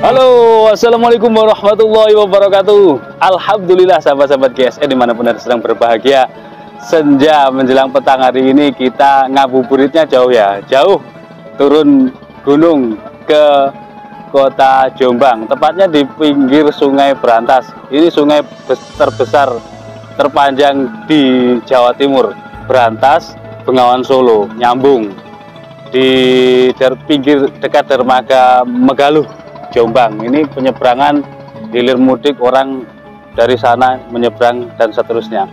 Halo, assalamualaikum warahmatullahi wabarakatuh. Alhamdulillah sahabat-sahabat GSN dimanapun Anda sedang berbahagia. Senja menjelang petang hari ini kita ngabuburitnya jauh ya, jauh turun gunung ke kota Jombang, tepatnya di pinggir Sungai Brantas. Ini sungai terbesar terpanjang di Jawa Timur, Brantas, Bengawan Solo, nyambung di pinggir dekat dermaga Megaluh, Jombang. Ini penyeberangan hilir mudik orang dari sana menyeberang dan seterusnya.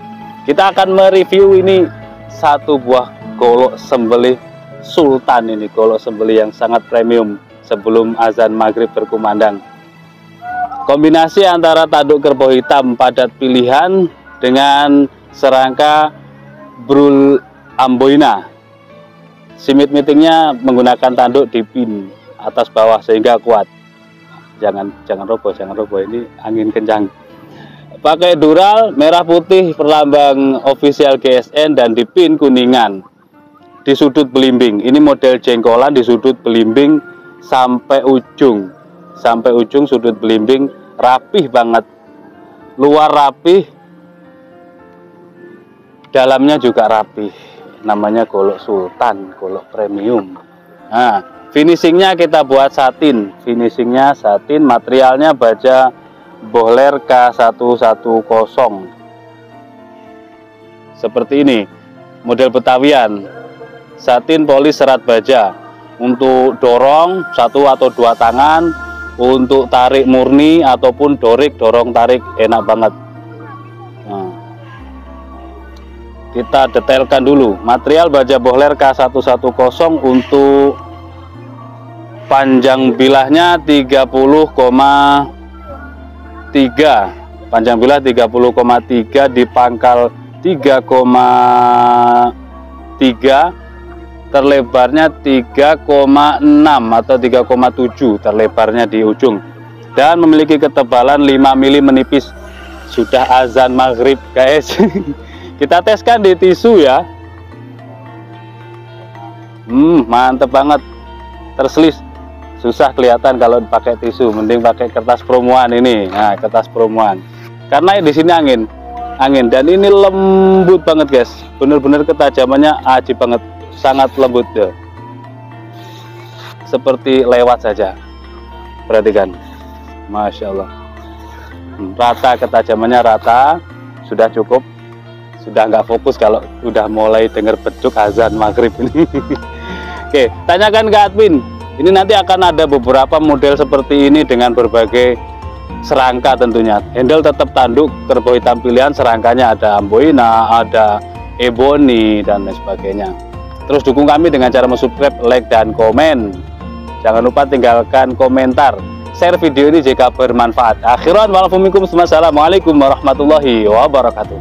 Kita akan mereview ini satu buah golok sembelih sultan, ini golok sembelih yang sangat premium sebelum azan maghrib berkumandang. Kombinasi antara tanduk kerbau hitam padat pilihan dengan serangka brul amboina. Simit meetingnya menggunakan tanduk dipin atas bawah sehingga kuat. Jangan roboh, ini angin kencang. Pakai dural merah putih perlambang official GSN dan dipin kuningan di sudut belimbing. Ini model jengkolan di sudut belimbing sampai ujung sudut belimbing, rapih banget. Luar rapih, dalamnya juga rapih. Namanya golok sultan, golok premium. Nah, finishingnya kita buat satin. Finishingnya satin, materialnya baja Bohler K110. Seperti ini, model Betawian. Satin polis serat baja. Untuk dorong 1 atau 2 tangan, untuk tarik murni ataupun dorong tarik enak banget. Nah, kita detailkan dulu. Material baja Bohler K110 untuk panjang bilahnya 30,3. Panjang bilah 30,3 di pangkal 3,3. Terlebarnya 3,6 atau 3,7 terlebarnya di ujung. Dan memiliki ketebalan 5 mm menipis. Sudah azan maghrib guys. Kita teskan di tisu ya. Mantep banget. Terselis. Susah kelihatan kalau pakai tisu. Mending pakai kertas promoan ini. Nah, kertas promoan. Karena di sini angin dan ini lembut banget guys. Bener-bener ketajamannya ajib banget. Sangat lembut ya. Seperti lewat saja. Perhatikan. Masya Allah. Rata, ketajamannya rata. Sudah cukup. Sudah nggak fokus kalau udah mulai dengar beduk azan maghrib ini. Oke, tanyakan ke admin. Ini nanti akan ada beberapa model seperti ini dengan berbagai serangka tentunya. Handle tetap tanduk kerbau hitam pilihan, serangkanya ada amboina, ada ebony dan lain sebagainya. Terus dukung kami dengan cara subscribe, like dan komen. Jangan lupa tinggalkan komentar. Share video ini jika bermanfaat. Akhiran walafumikum. Wassalamualaikum warahmatullahi wabarakatuh.